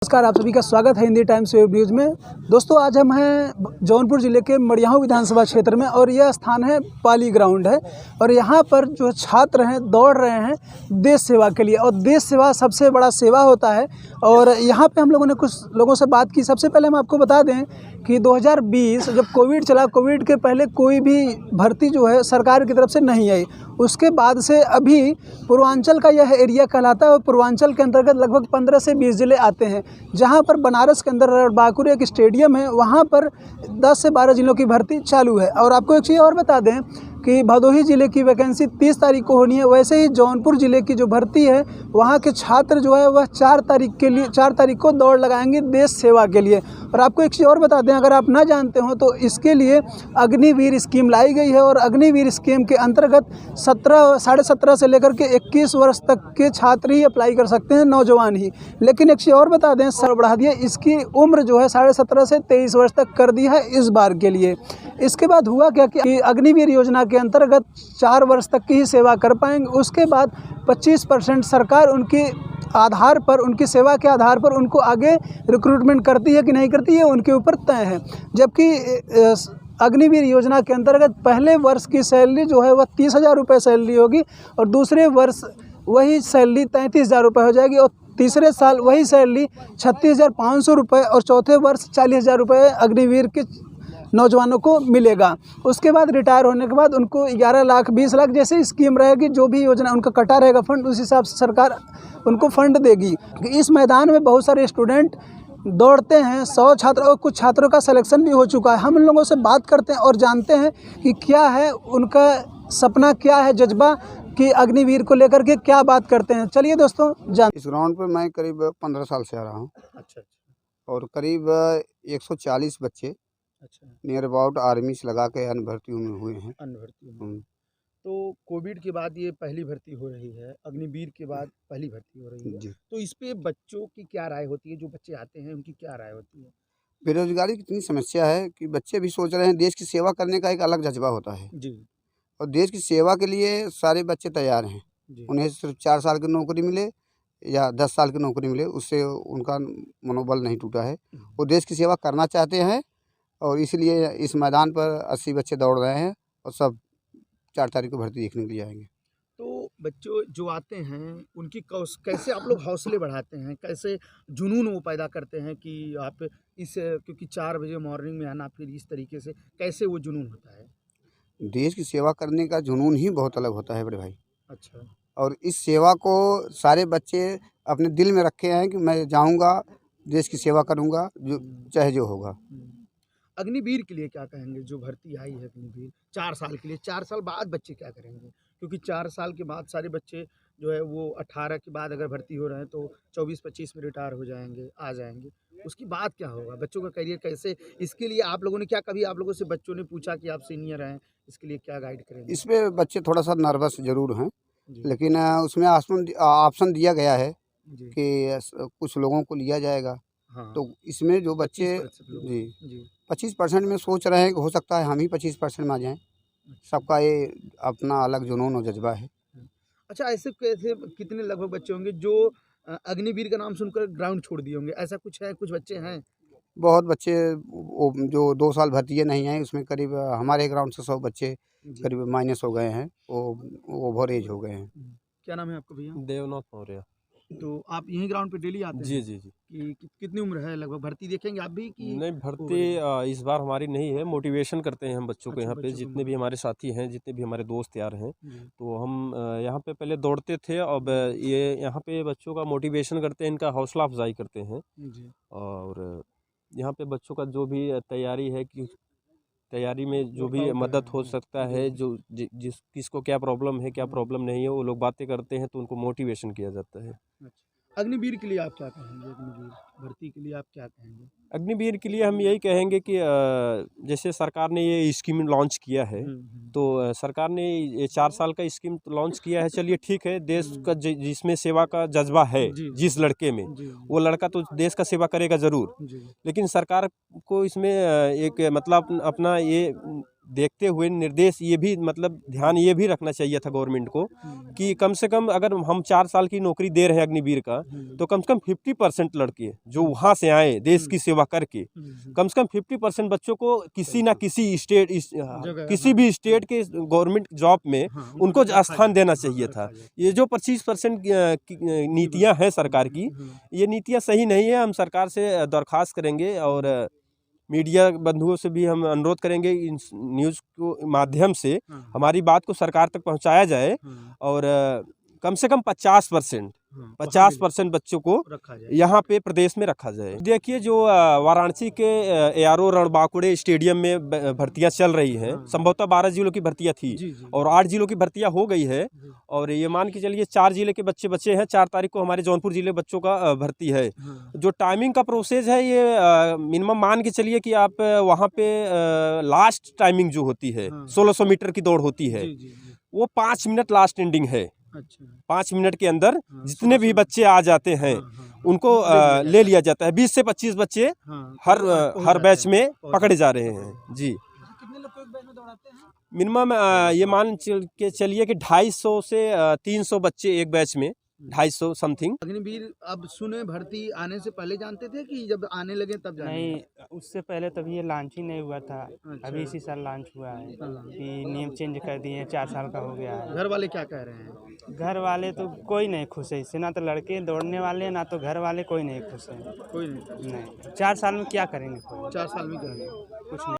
नमस्कार, आप सभी का स्वागत है हिंदी टाइम्स वेब न्यूज़ में। दोस्तों, आज हम हैं जौनपुर ज़िले के मड़ियाहू विधानसभा क्षेत्र में और यह स्थान है पाली ग्राउंड है। और यहाँ पर जो छात्र हैं दौड़ रहे हैं देश सेवा के लिए, और देश सेवा सबसे बड़ा सेवा होता है। और यहाँ पे हम लोगों ने कुछ लोगों से बात की। सबसे पहले हम आपको बता दें कि 2020 जब कोविड चला, कोविड के पहले कोई भी भर्ती जो है सरकार की तरफ से नहीं आई। उसके बाद से अभी पूर्वांचल का यह एरिया कहलाता है और पूर्वांचल के अंतर्गत लगभग 15 से 20 ज़िले आते हैं। जहां पर बनारस के अंदर बाकुर एक स्टेडियम है, वहां पर 10 से 12 ज़िलों की भर्ती चालू है। और आपको एक चीज़ और बता दें कि भदोही ज़िले की वैकेंसी 30 तारीख को होनी है। वैसे ही जौनपुर ज़िले की जो भर्ती है वहाँ के छात्र जो है वह 4 तारीख को दौड़ लगाएंगे देश सेवा के लिए। और आपको एक चीज़ और बता दें, अगर आप ना जानते हो तो इसके लिए अग्निवीर स्कीम लाई गई है। और अग्निवीर स्कीम के अंतर्गत 17 से लेकर के 21 वर्ष तक के छात्र ही अप्लाई कर सकते हैं, नौजवान ही। लेकिन एक चीज़ और बता दें, सर बढ़ा दिया, इसकी उम्र जो है 17.5 से 23 वर्ष तक कर दी है इस बार के लिए। इसके बाद हुआ क्या कि अग्निवीर योजना के अंतर्गत 4 वर्ष तक की ही सेवा कर पाएंगे। उसके बाद 25% सरकार उनके आधार पर, उनकी सेवा के आधार पर उनको आगे रिक्रूटमेंट करती है कि नहीं करती है, उनके ऊपर तय है। जबकि अग्निवीर योजना के अंतर्गत पहले वर्ष की सैलरी जो है वह 30,000 रुपये सैलरी होगी, और दूसरे वर्ष वही सैलरी 33,000 रुपये हो जाएगी, और तीसरे साल वही सैलरी 36,500 रुपये, और चौथे वर्ष 40,000 रुपये अग्निवीर के नौजवानों को मिलेगा। उसके बाद रिटायर होने के बाद उनको 11 लाख 20 लाख जैसे स्कीम रहेगी, जो भी योजना उनका कटा रहेगा फंड, उस हिसाब से सरकार उनको फंड देगी। इस मैदान में बहुत सारे स्टूडेंट दौड़ते हैं, 100 छात्र, और कुछ छात्रों का सिलेक्शन भी हो चुका है। हम इन लोगों से बात करते हैं और जानते हैं कि क्या है उनका सपना, क्या है जज्बा, कि अग्निवीर को लेकर के क्या बात करते हैं। चलिए दोस्तों इस ग्राउंड पर मैं करीब 15 साल से आ रहा हूँ। अच्छा। और करीब 140 बच्चे अच्छा। नियर अबाउट आर्मी से लगा के अन्य भर्तियों में हुए हैं। अन्य भर्ती में तो कोविड के बाद ये पहली भर्ती हो रही है, अग्निवीर के बाद पहली भर्ती हो रही है। जी। तो इस पे बच्चों की क्या राय होती है, जो बच्चे आते हैं उनकी क्या राय होती है? बेरोजगारी की इतनी समस्या है कि बच्चे भी सोच रहे हैं, देश की सेवा करने का एक अलग जज्बा होता है, जी। और देश की सेवा के लिए सारे बच्चे तैयार हैं। जी। उन्हें सिर्फ 4 साल की नौकरी मिले या 10 साल की नौकरी मिले, उससे उनका मनोबल नहीं टूटा है। वो देश की सेवा करना चाहते हैं, और इसलिए इस मैदान पर 80 बच्चे दौड़ रहे हैं, और सब 4 तारीख को भर्ती देखने के लिए आएंगे। तो बच्चों जो आते हैं उनकी कैसे आप लोग हौसले बढ़ाते हैं, कैसे जुनून वो पैदा करते हैं कि आप इस, क्योंकि 4 बजे मॉर्निंग में आना, फिर इस तरीके से कैसे वो जुनून होता है? देश की सेवा करने का जुनून ही बहुत अलग होता है बड़े भाई। अच्छा। और इस सेवा को सारे बच्चे अपने दिल में रखे हैं कि मैं जाऊंगा, देश की सेवा करूंगा, जो चाहे जो होगा। अग्निवीर के लिए क्या कहेंगे, जो भर्ती आई है अग्निवीर 4 साल के लिए? 4 साल बाद बच्चे क्या करेंगे? क्योंकि 4 साल के बाद सारे बच्चे जो है वो 18 के बाद अगर भर्ती हो रहे हैं तो 24-25 में रिटायर हो जाएंगे, आ जाएंगे। उसके बाद क्या होगा? बच्चों का करियर कैसे, इसके लिए आप लोगों ने क्या, कभी आप लोगों से बच्चों ने पूछा कि आप सीनियर हैं, इसके लिए क्या गाइड करेंगे? इसमें बच्चे थोड़ा सा नर्वस ज़रूर हैं, जी। लेकिन उसमें ऑप्शन दिया गया है जी। कि कुछ लोगों को लिया जाएगा। हाँ। तो इसमें जो बच्चे 25% लोग। जी जी। 25% में सोच रहे हैं कि हो सकता है हम ही 25% में आ जाएं। सबका ये अपना अलग जुनून और जज्बा है। अच्छा, ऐसे कैसे कितने लगभग बच्चे होंगे जो अग्निवीर का नाम सुनकर ग्राउंड छोड़ दिए होंगे? ऐसा कुछ है, कुछ बच्चे हैं? बहुत बच्चे वो जो 2 साल भर्ती नहीं हैं, उसमें करीब हमारे ग्राउंड से 100 बच्चे जी। करीब माइनस हो गए हैं, वो ओवर एज हो गए हैं। क्या नाम है आपका भैया? देवनाथ मौर्य। तो आप यहीं ग्राउंड पे डेली आते हैं? जी, जी, जी। कितनी उम्र है लगभग? भर्ती देखेंगे आप भी कि नहीं, भर्ती इस बार हमारी नहीं है, मोटिवेशन करते हैं हम बच्चों को। अच्छा, यहाँ पे बच्चों को जितने भी हमारे साथी हैं, जितने भी हमारे दोस्त यार हैं, जी। तो हम यहाँ पे पहले दौड़ते थे। अब ये यहाँ पे बच्चों का मोटिवेशन करते हैं, इनका हौसला अफ़ज़ाई करते हैं। जी। और यहाँ पे बच्चों का जो भी तैयारी है, कि तैयारी में जो भी वर्कआउट मदद हो जी, सकता जी, है, जी। जो किसको क्या प्रॉब्लम है, क्या प्रॉब्लम नहीं है, वो लोग बातें करते हैं, तो उनको मोटिवेशन किया जाता है। अच्छा। अग्निवीर के लिए आप क्या कहेंगे? अग्निवीर भर्ती के लिए आप क्या कहेंगे? अग्निवीर के लिए हम यही कहेंगे कि जैसे सरकार ने ये स्कीम लॉन्च किया है, तो सरकार ने ये 4 साल का स्कीम लॉन्च किया है। चलिए ठीक है, देश का जिसमें सेवा का जज्बा है, जी। जिस लड़के में, जी। वो लड़का तो देश का सेवा करेगा ज़रूर। जी। लेकिन सरकार को इसमें एक मतलब अपना ये देखते हुए निर्देश ये भी मतलब ध्यान ये भी रखना चाहिए था गवर्नमेंट को कि कम से कम अगर हम 4 साल की नौकरी दे रहे हैं अग्निवीर का, तो कम से कम 50% लड़के जो वहाँ से आए देश की सेवा करके, कम से कम 50% बच्चों को किसी ना किसी किसी भी स्टेट के गवर्नमेंट जॉब में उनको स्थान देना चाहिए था। ये जो 25% नीतियाँ हैं सरकार की, ये नीतियाँ सही नहीं है। हम सरकार से दरख्वास्त करेंगे और मीडिया बंधुओं से भी हम अनुरोध करेंगे इन न्यूज़ को माध्यम से हमारी बात को सरकार तक पहुंचाया जाए और कम से कम 50% बच्चों को यहाँ पे प्रदेश में रखा जाए। देखिए जो वाराणसी के ARO रणबांकुरे स्टेडियम में भर्तियाँ चल रही हैं, संभवतः 12 जिलों की भर्तियाँ थी और 8 जिलों की भर्तियाँ हो गई है और ये मान के चलिए 4 जिले के बच्चे बचे हैं। 4 तारीख को हमारे जौनपुर जिले बच्चों का भर्ती है। जो टाइमिंग का प्रोसेस है ये मिनिमम मान के चलिए कि आप वहाँ पे लास्ट टाइमिंग जो होती है 1600 मीटर की दौड़ होती है, वो 5 मिनट लास्ट एंडिंग है। 5 मिनट के अंदर जितने भी बच्चे आ जाते हैं उनको ले लिया जाता है। 20 से 25 बच्चे हर बैच में पकड़े जा रहे हैं जी। कितने लोग को एक बैच में दौड़ाते हैं? मिनिमम ये मान के चलिए कि 250 से 300 बच्चे एक बैच में, 250 समथिंग। अग्निवीर अब सुने भर्ती आने से पहले जानते थे कि जब आने लगे तब जाने? नहीं, उससे पहले तभी ये लॉन्च ही नहीं हुआ था। अभी इसी साल लॉन्च हुआ है कि नियम चेंज कर दिए हैं, 4 साल का हो गया है। घर वाले क्या कह रहे हैं? घर वाले तो कोई नहीं खुश है इससे, ना तो लड़के दौड़ने वाले ना तो घर वाले, कोई नहीं खुश है। कोई नहीं। 4 साल में क्या करेंगे? 4 साल में क्या है? कुछ नहीं।